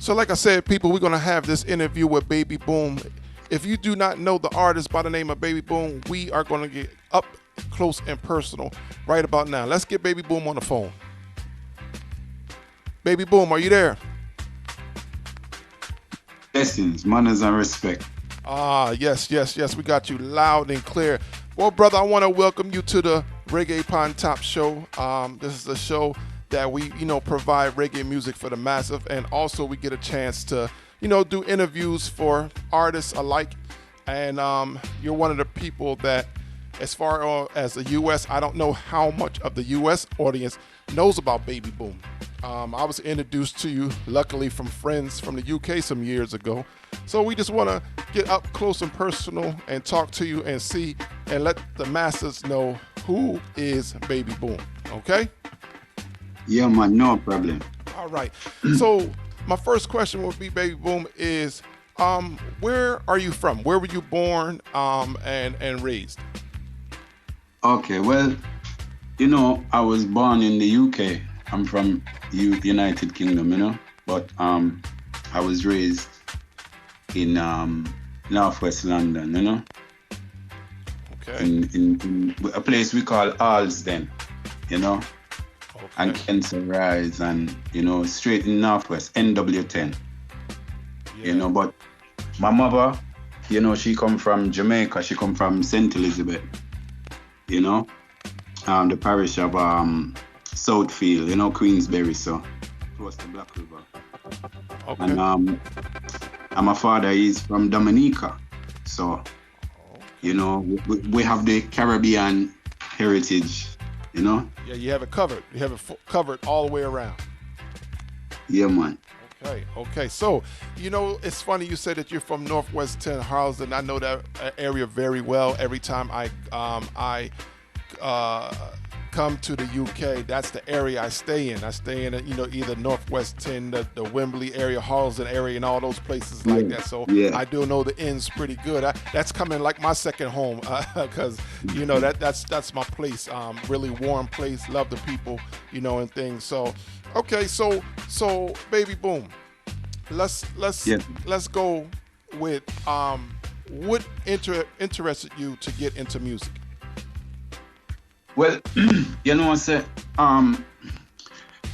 So, like I said, people, we're going to have this interview with Baby Boom. If you do not know the artist by the name of Baby Boom, we are going to get up close and personal right about now. Let's get Baby Boom on the phone. Baby Boom, are you there? Blessings, manners, and respect. Yes. We got you loud and clear. Well, brother, I want to welcome you to the Reggae Pine Top Show. This is a show that we, provide reggae music for the massive, and also we get a chance to, do interviews for artists alike. And you're one of the people that, as far as the U.S., I don't know how much of the U.S. audience knows about Baby Boom. I was introduced to you, luckily, from friends from the UK some years ago. So we just want to get up close and personal and talk to you and see and let the masses know who is Baby Boom. Okay? Yeah, man, no problem. All right. So my first question would be, Baby Boom, is where are you from? Where were you born and raised? Okay, well, I was born in the UK. I'm from United Kingdom, but I was raised in Northwest London, Okay. in a place we call Alsden, Okay. and Kensal Rise, and straight in Northwest NW10, Yeah. but my mother, she come from Jamaica. She come from St. Elizabeth, the parish of Southfield, Queensberry, so close to Black River. Okay. And my father is from Dominica, so we have the Caribbean heritage, Yeah, you have it covered. You have it covered all the way around. Yeah, man. Okay. So, it's funny you say that you're from Northwest 10 Harlesden. I know that area very well. Every time I come to the UK, that's the area I stay in. I stay in, either Northwest 10, the Wembley area, Harlesden area, and all those places like that. So I do know the ends pretty good. That's coming like my second home, because that's my place. Really warm place. Love the people, and things. So okay, so Baby Boom, let's go with what interested you to get into music? Well, say,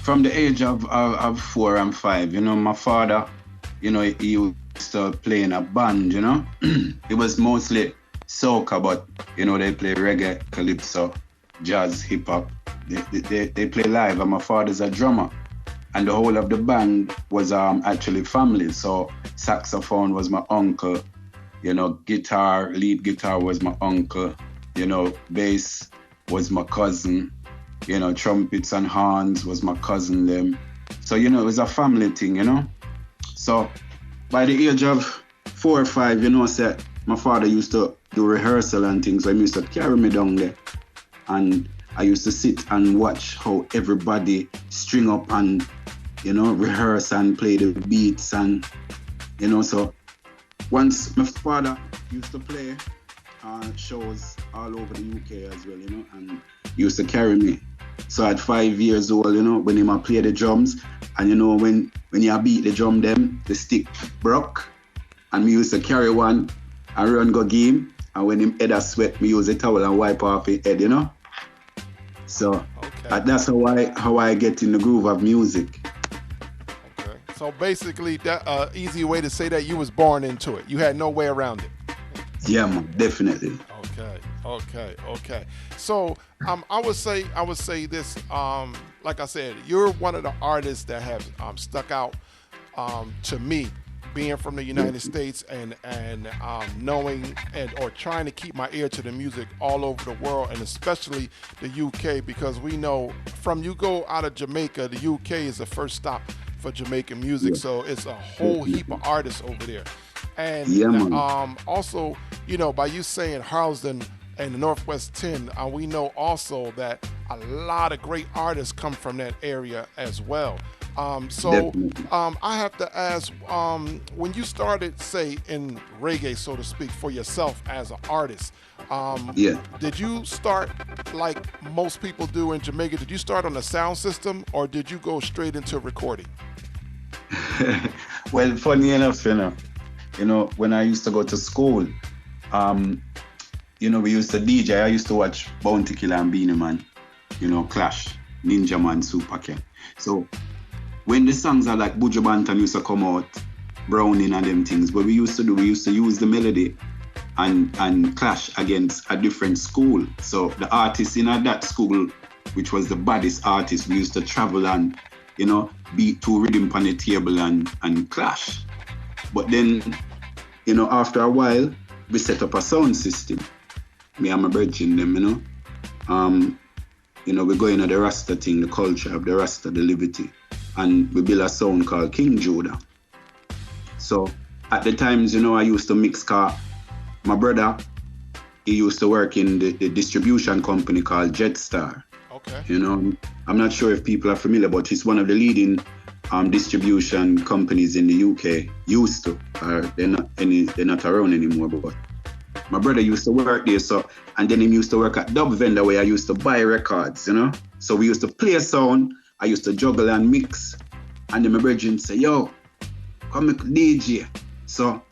from the age of 4 and 5, my father, he used to play in a band, It was mostly soca, but, they play reggae, calypso, jazz, hip hop. They play live, and my father's a drummer. And the whole of the band was actually family. So saxophone was my uncle, guitar, lead guitar was my uncle, bass was my cousin, trumpets and horns was my cousin them. So, it was a family thing, So by the age of 4 or 5, say my father used to do rehearsal and things. So he used to carry me down there. And I used to sit and watch how everybody string up and, rehearse and play the beats and, so once my father used to play shows all over the UK as well, and used to carry me. So at 5 years old, when he play the drums, and when you beat the drum them, the stick broke, and me used to carry one and run go game, and when him head a sweat, me use a towel and wipe off his head, So that's how I get in the groove of music. Okay. So basically, that easy way to say that you was born into it. You had no way around it. Yeah, man, definitely. Okay. So I would say this. Like I said, you're one of the artists that have stuck out to me, being from the United States and knowing or trying to keep my ear to the music all over the world, and especially the UK, because we know from you go out of Jamaica, the UK is the first stop for Jamaican music. So it's a whole heap of artists over there. And also, by you saying Harlesden and the Northwest 10, we know also that a lot of great artists come from that area as well. I have to ask, when you started, say, in reggae, so to speak, for yourself as an artist, did you start like most people do in Jamaica? Did you start on a sound system, or did you go straight into recording? Well, funny enough, when I used to go to school, um, we used to DJ. I used to watch Bounty Killer and Beanie Man, Clash, Ninja Man, Super Ken. So when the songs are like Buju Banton used to come out, Browning and them things, what we used to do, we used to use the melody and clash against a different school. So the artists in that school, which was the baddest artist, we used to travel and, beat two rhythm on the table and clash. But then, after a while, we set up a sound system. Me and my brethren them, we go into the Rasta thing, the culture of the Rasta, the liberty. And we build a sound called King Judah. So at the times, I used to mix car. My brother, he used to work in the distribution company called Jetstar. Okay. I'm not sure if people are familiar, but it's one of the leading distribution companies in the UK. Used to, they're not around anymore. But my brother used to work there, and then he used to work at Dub Vendor where I used to buy records, So we used to play a sound. I used to juggle and mix, and then my brethren say, "Yo, come make DJ." So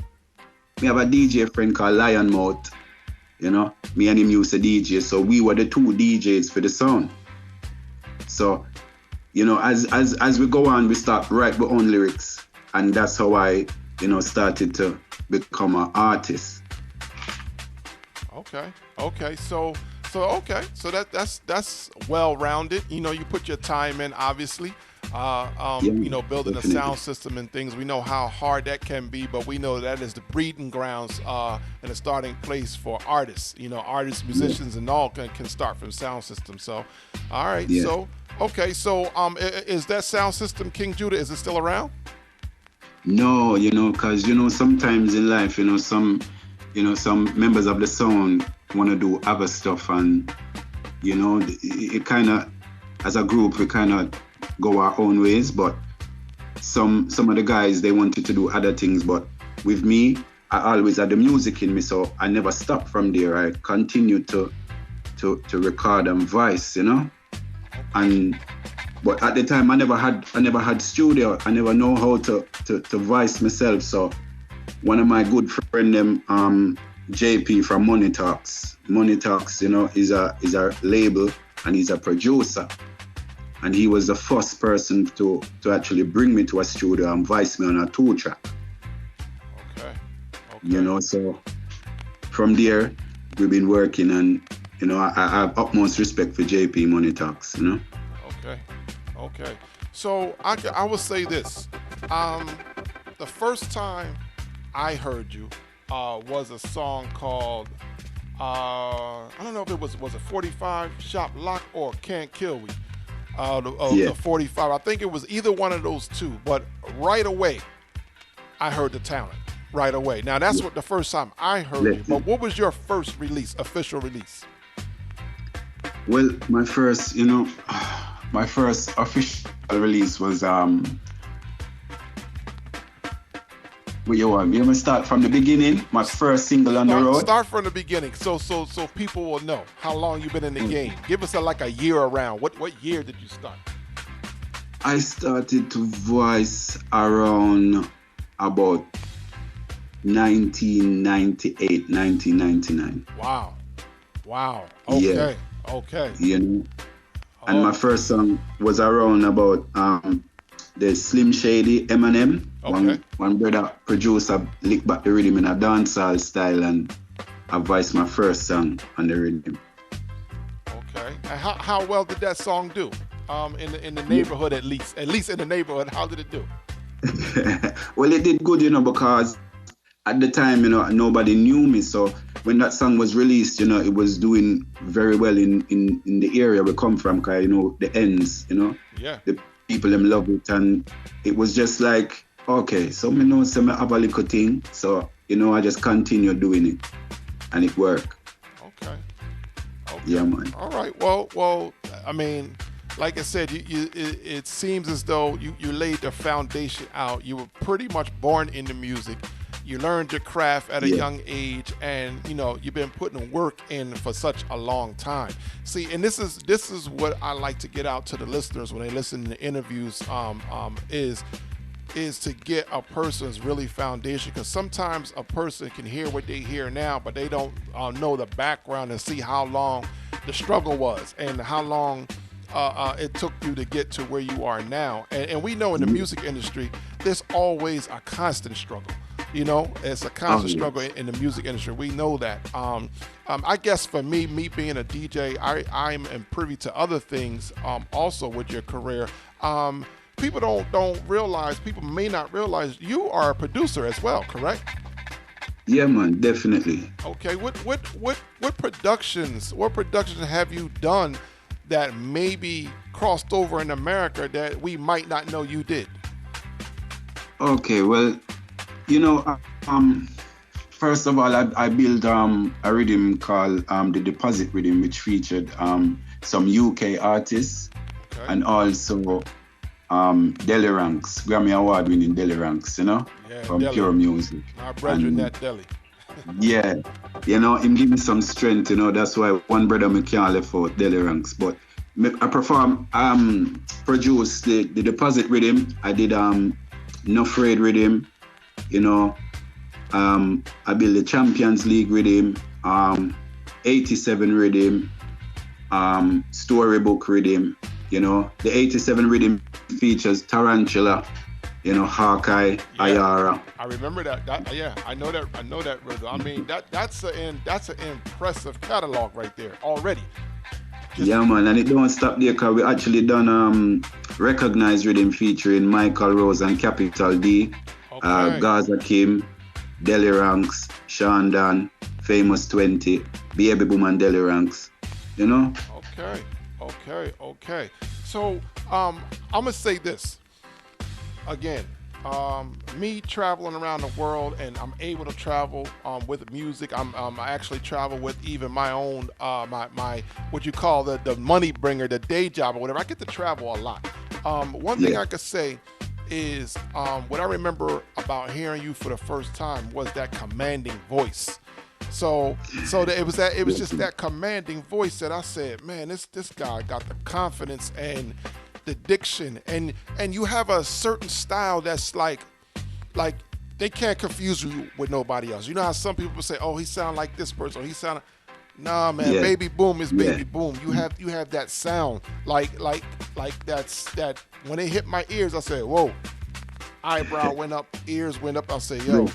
we have a DJ friend called Lion Mouth. Me and him used to DJ, so we were the two DJs for the sound. So, as we go on, we start write our own lyrics, and that's how I, started to become an artist. Okay. So that's well-rounded. You put your time in, obviously. Building definitely. a sound system and things. We know how hard that can be, but we know that is the breeding grounds and a starting place for artists. Artists, musicians, and all can start from sound system. So, all right. Yeah. So, okay. So, is that sound system, King Judah, is it still around? No, because sometimes in life, some members of the sound want to do other stuff, and it kind of, as a group, we kind of go our own ways. But some of the guys, they wanted to do other things, but with me, I always had the music in me, so I never stopped from there. I continued to record and voice, but at the time I never had studio. I never know how to voice myself. So one of my good friend them, JP from Money Talks, is a label, and he's a producer. And he was the first person to actually bring me to a studio and voice me on a 2-track. Okay. So from there, we've been working, and, I have utmost respect for JP Money Talks, Okay. So I will say this. The first time I heard you was a song called, I don't know if it was a 45 Shop Lock or Can't Kill Me. The 45. I think it was either one of those two, but right away, I heard the talent. Right away. Now, that's what the first time I heard you. But what was your first release, official release? Well, my first official release was What you want? You want to start from the beginning? My first single on the road? Start from the beginning, so people will know how long you've been in the game. Give us a year around. What year did you start? I started to voice around about 1998, 1999. Wow. Okay. Yeah. Okay. And my first song was around about the Slim Shady Eminem. Okay. One brother producer licked back the rhythm in a dancehall style, and I voiced my first song on the rhythm. Okay. And how well did that song do? In the neighborhood, at least in the neighborhood, how did it do? Well, it did good, because at the time, nobody knew me. So when that song was released, it was doing very well in the area we come from, because, the ends, Yeah. the people them love it, and it was just like, okay, so me know some have a little thing, so I just continue doing it, and it worked. Okay. Yeah, man. All right. Well, I mean, like I said, it seems as though you laid the foundation out. You were pretty much born into music. You learned your craft at a young age, and you've been putting work in for such a long time. See, and this is what I like to get out to the listeners when they listen to interviews. Is is to get a person's really foundation, because sometimes a person can hear what they hear now, but they don't know the background and see how long the struggle was and how long it took you to get to where you are now. And we know in the music industry, there's always a constant struggle. You know, it's a constant struggle in the music industry. We know that. I guess for me being a DJ, I'm privy to other things also with your career. People don't realize, people may not realize you are a producer as well, correct? Yeah, man, definitely. Okay, what productions have you done that maybe crossed over in America that we might not know you did? Okay, well, you know, first of all, I built a rhythm called the Deposit Rhythm, which featured some UK artists, Okay. and also Deli Ranks, Grammy Award winning Deli Ranks, you know, Yeah, from Deli. Pure Music. My brother in And that deli. yeah, you know, him give me some strength, you know, that's why one brother me can't left out Deli Ranks. But I perform, produce the Deposit Rhythm. I did No Afraid Rhythm, you know, I built the Champions League Rhythm, 87 Rhythm, Storybook Rhythm, you know. The 87 Rhythm features Tarantula, you know, Hawkeye, Ayara. I remember that. Yeah, I know that rhythm. I mean, that's an impressive catalog right there already. Yeah, man, and it don't stop there, because we actually done Recognized Rhythm featuring Michael Rose and Capital D, Okay. Gaza Kim, Deli Ranks, Sean Dan, Famous 20, Babyboom and Deli Ranks, you know? Okay. So I'm gonna say this again. Me traveling around the world, and I'm able to travel with music. I actually travel with even my own my what you call the money bringer, the day job or whatever. I get to travel a lot. One thing I could say is what I remember about hearing you for the first time was that commanding voice. So it was just that commanding voice that I said, man, this guy got the confidence and the diction, and you have a certain style that's like they can't confuse you with nobody else. You know how some people say, oh, he sound like this person, or he sound. Nah, man, Baby Boom is Baby Boom. You have that sound like that. When it hit my ears, I said, whoa. Eyebrow went up, ears went up. I say, yo,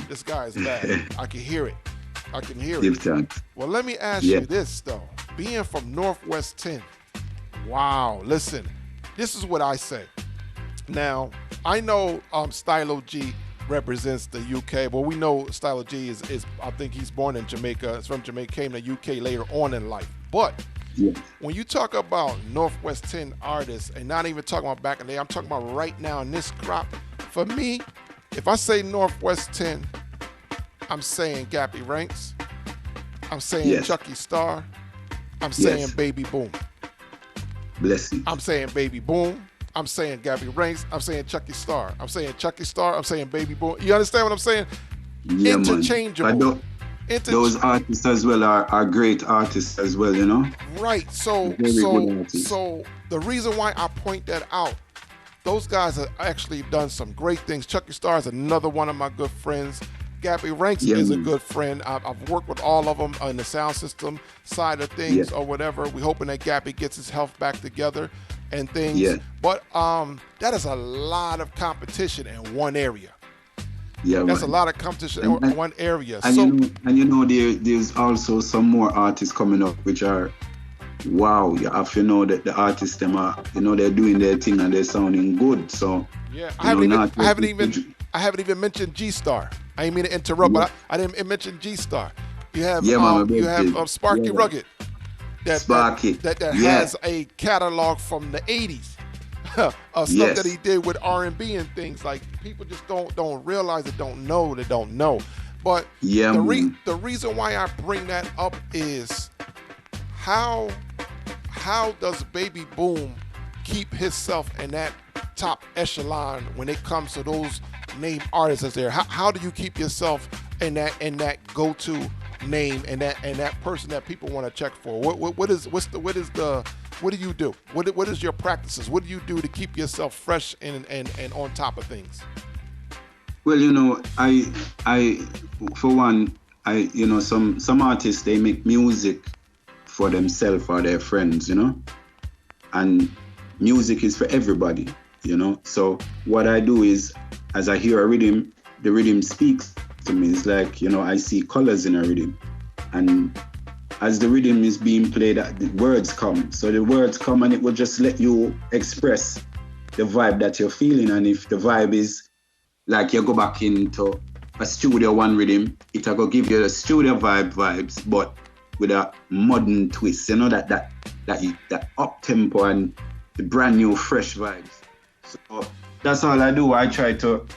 this guy is bad. I can hear it. Well, let me ask you this though. Being from Northwest 10, wow. Listen, this is what I say. Now, I know Stylo G represents the UK. Well, we know Stylo G is I think he's born in Jamaica. It's from Jamaica, came to UK later on in life. But when you talk about Northwest 10 artists, and not even talking about back in the day, I'm talking about right now in this crop. For me, if I say Northwest 10, I'm saying Gappy Ranks. I'm saying Chucky Star. I'm saying Baby Boom. Bless you. I'm saying Baby Boom. I'm saying Gabby Ranks. I'm saying Chucky Star. I'm saying Chucky Star. I'm saying Baby Boom. You understand what I'm saying? Yeah, interchangeable. Those artists as well are great artists as well, you know? Right. So the reason why I point that out, those guys have actually done some great things. Chucky Star is another one of my good friends. Gabby Ranks is a good friend. I've worked with all of them on the sound system side of things or whatever. We're hoping that Gabby gets his health back together and things. Yeah. But that is a lot of competition in one area. Yeah, that's a lot of competition in one area. And there's also some more artists coming up which are wow. You have to know that the artists them are, they're doing their thing and they're sounding good. So yeah, I haven't even mentioned G Star. I didn't mean to interrupt, but I didn't mention G Star. You have Sparky Rugged that has a catalog from the 80s of stuff that he did with R&B and things. Like people just don't realize it, don't know. But the reason why I bring that up is how does Baby Boom keep himself in that top echelon when it comes to those name artists that's there? How do you keep yourself in that go-to name and that person that people want to check for? What is the what do you do? What is your practices? What do you do to keep yourself fresh and on top of things? Well, I, for one, some artists they make music for themselves or their friends, and music is for everybody. So what I do is, as I hear a rhythm, the rhythm speaks to me. It's like, I see colors in a rhythm, and as the rhythm is being played, the words come. So the words come, and it will just let you express the vibe that you're feeling. And if the vibe is like you go back into a Studio One rhythm, it will give you the studio vibes, but with a modern twist, that up tempo and the brand new fresh vibes. So that's all I do. I try to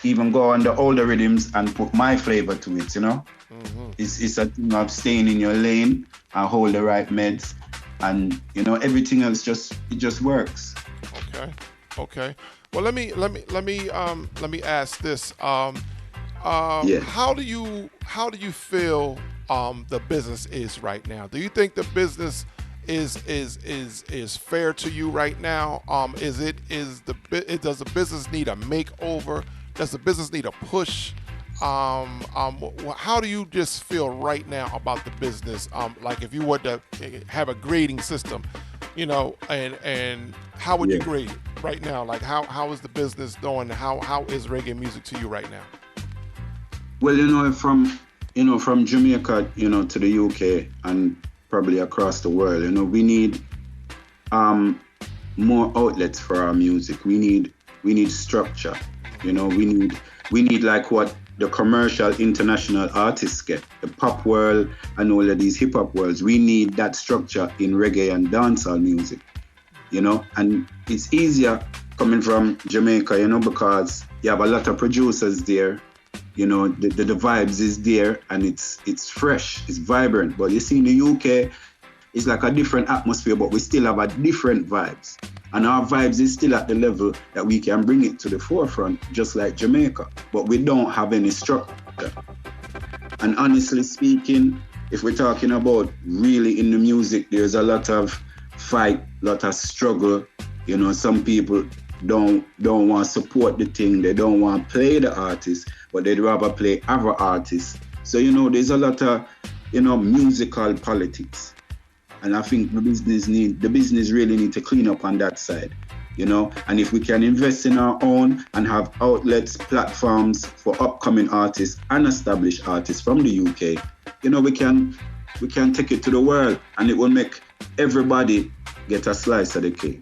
even go on the older rhythms and put my flavor to it. Mm-hmm. It's a thing of staying in your lane and hold the right meds, and everything else just works. Okay. Well, let me ask this. Yeah. How do you feel the business is right now? Do you think the business is fair to you right now? Does the business need a makeover? Does the business need a push? How do you just feel right now about the business? Like if you were to have a grading system, and how would you Yeah. grade it right now? Like how is the business doing? How is reggae music to you right now? Well, from Jamaica, to the UK and probably across the world, we need more outlets for our music. We need structure. We need like what the commercial international artists get, the pop world and all of these hip hop worlds. We need that structure in reggae and dancehall music, and it's easier coming from Jamaica, because you have a lot of producers there. The vibes is there, and it's fresh, it's vibrant. But you see in the UK, it's like a different atmosphere, but we still have a different vibes. And our vibes is still at the level that we can bring it to the forefront, just like Jamaica. But we don't have any structure. And honestly speaking, if we're talking about really in the music, there's a lot of fight, lot of struggle. Some people don't want to support the thing. They don't want to play the artist, but they'd rather play other artists. So, there's a lot of, musical politics. And I think the business really need to clean up on that side, and if we can invest in our own and have outlets, platforms for upcoming artists and established artists from the UK, we can take it to the world, and it will make everybody get a slice of the cake.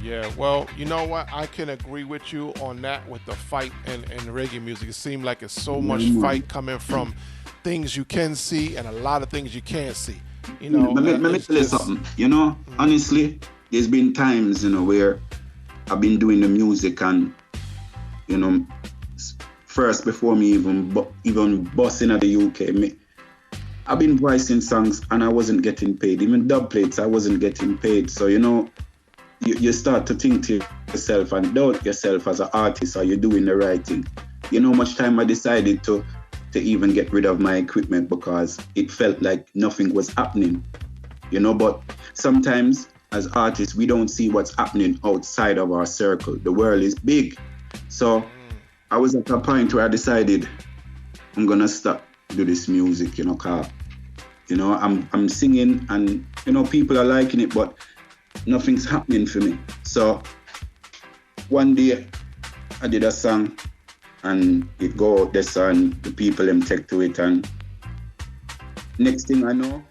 Yeah, well, you know what? I can agree with you on that with the fight and reggae music. It seems like it's so much fight coming from things you can see and a lot of things you can't see. Let me tell you something. Honestly, there's been times, where I've been doing the music and, first before me even busting at the UK, I've been voicing songs and I wasn't getting paid. Even dub plates, I wasn't getting paid. So, you start to think to yourself and doubt yourself as an artist, are you doing the right thing? Much time I decided to even get rid of my equipment because it felt like nothing was happening. But sometimes as artists, we don't see what's happening outside of our circle. The world is big. So I was at a point where I decided I'm gonna stop do this music, cause I'm singing and people are liking it, but nothing's happening for me. So one day I did a song and it go out there and the people them take to it, and next thing I know,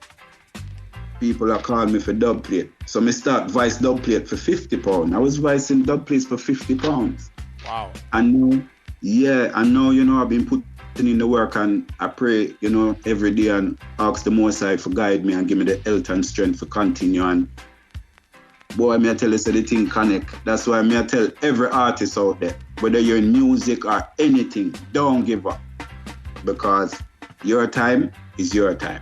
people are calling me for dub plate. So me start voice dub plate for £50. I was voicing dub plates for £50. Wow. And now, I've been putting in the work, and I pray, every day and ask the Most High for guide me and give me the health and strength to continue. And boy, me I tell you, so the thing connect. That's why me I tell every artist out there, whether you're in music or anything, don't give up, because your time is your time.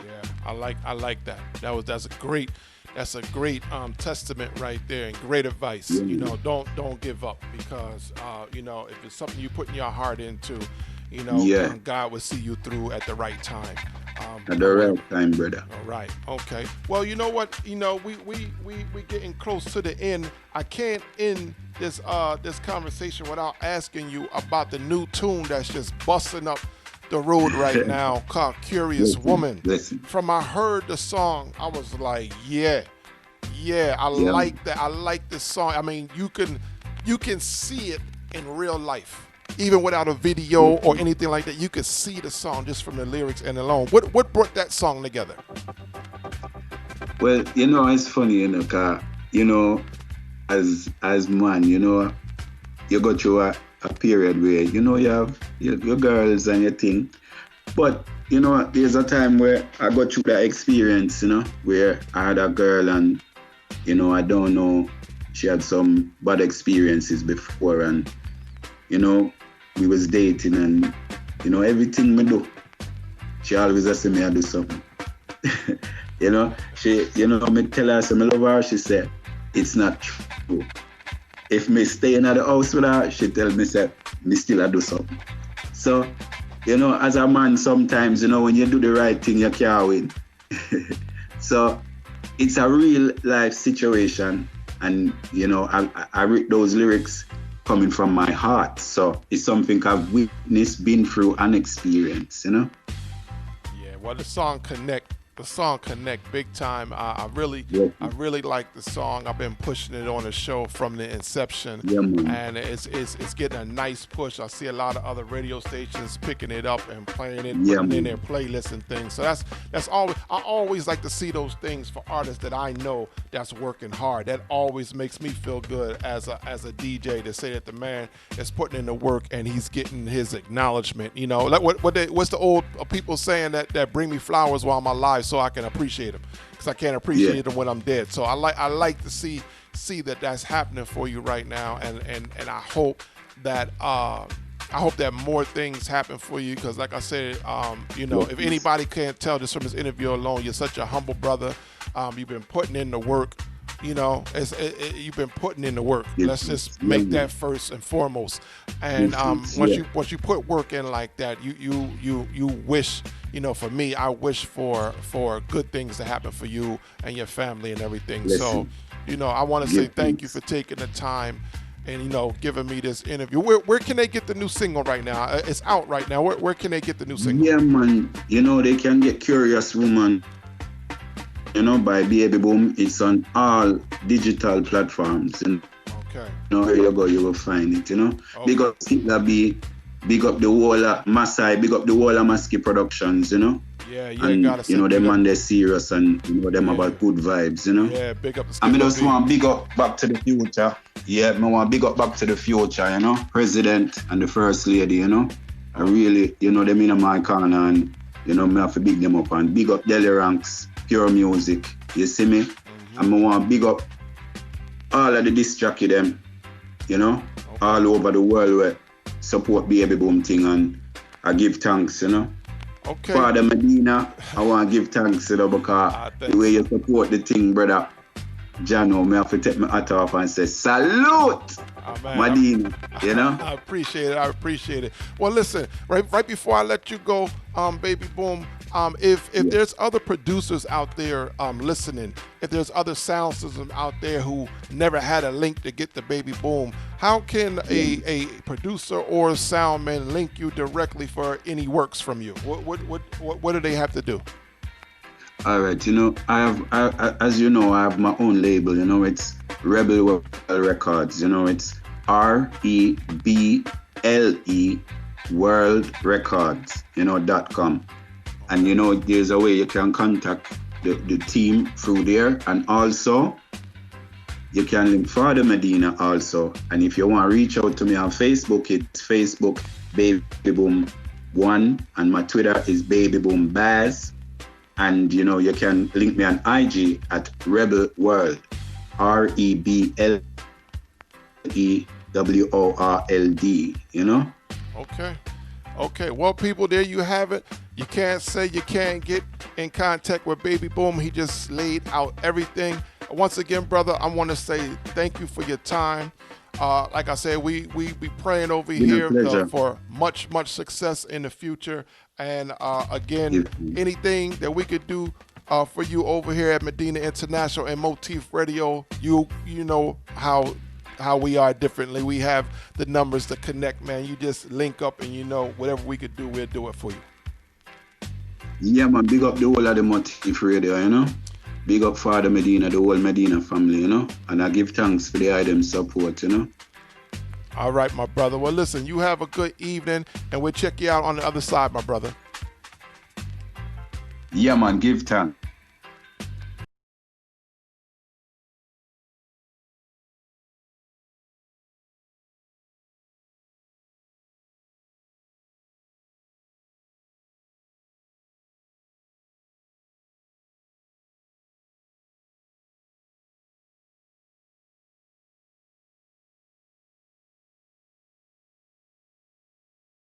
Yeah, I like that. That's a great testament right there, and great advice. Yeah. Don't give up, because if it's something you putting your heart into, Yeah. God will see you through at the right time. At the right time, brother. All right. Okay. Well, you know what? We getting close to the end. I can't end this conversation without asking you about the new tune that's just busting up the road right now called "Curious Woman." Listen. From I heard the song, I was like, yeah, I like that. I like this song. I mean, you can see it in real life. Even without a video or anything like that, you could see the song just from the lyrics and alone. What brought that song together? Well, it's funny, 'cause, as man, you go through a period where, you have your girls and your thing. But, there's a time where I got through that experience, where I had a girl and, I don't know, she had some bad experiences before and, we was dating and, everything me do, she always asked me to do something. She, me tell her, I love her, she said, it's not true. If me stay in the house with her, she tell me, say, me still do something. So, as a man, sometimes, when you do the right thing, you can't win. So, it's a real life situation. And, I read those lyrics coming from my heart. So it's something I've witnessed, been through, and experienced, Yeah, well, the song connect big time. I really like the song. I've been pushing it on the show from the inception, and it's getting a nice push. I see a lot of other radio stations picking it up and playing it, putting in their playlists and things. So that's always, I always like to see those things for artists that I know that's working hard. That always makes me feel good as a DJ to say that the man is putting in the work and he's getting his acknowledgement. Like what's the old people saying that bring me flowers while I'm alive, so I can appreciate them, because I can't appreciate them when I'm dead. So I like to see that's happening for you right now, and I hope that more things happen for you, because like I said, if anybody can't tell just from this interview alone, you're such a humble brother. You've been putting in the work. You've been putting in the work. Let's just make that first and foremost. And once you put work in like that, you wish. For me, I wish for good things to happen for you and your family and everything. So, I want to say thank you for taking the time and, giving me this interview. Where can they get the new single right now? It's out right now. Where can they get the new single? Yeah, man. They can get Curious Woman, by Babyboom. It's on all digital platforms. Okay. Where you go, you will find it, Okay. Big up Fadda B, big up the whole of Masai, big up the whole of Maski Productions, Yeah, and, gotta say, them man, they're serious and, them about good vibes, Yeah, big up the I just want big up Back to the Future. Yeah, I want big up Back to the Future, President and the First Lady, I really, them in my corner and, me have to big them up and big up Deli Ranks, Pure Music, you see me? And I want big up all of the disc jockey them, all over the world where support Babyboom thing, and I give thanks, Okay. Fadda Medina, I want to give thanks, because the way you support the thing, brother. Jano, me have to take my hat off and say, salute! Medina, I appreciate it. Well, listen, right before I let you go, Babyboom, if there's other producers out there listening, if there's other sound systems out there who never had a link to get the Babyboom, how can a producer or a sound man link you directly for any works from you? What do they have to do? All right, as you know, I have my own label, it's Rebel World Records, it's REBLE World Records, .com. And, there's a way you can contact the team through there. And also, you can link Fadda Medina also. And if you want to reach out to me on Facebook, it's Facebook Babyboom1. And my Twitter is Babyboom Baz. And, you can link me on IG at Rebel World, REBLEWORLD, Okay. Well, people, there you have it. You can't say you can't get in contact with Babyboom. He just laid out everything. Once again, brother, I want to say thank you for your time. Like I said, we be praying over Been a here pleasure. for much success in the future. And again, Yes, man. anything that we could do for you over here at Medina International and Motif Radio, you know how we are differently. We have the numbers to connect, man. You just link up, and you know whatever we could do, we'll do it for you. Yeah, man, big up the whole of the Motif Radio, you know. Big up Fadda Medina, the whole Medina family, you know. And I give thanks for the item support, you know. All right, my brother. Well, listen, you have a good evening, and we'll check you out on the other side, my brother. Yeah, man, give thanks.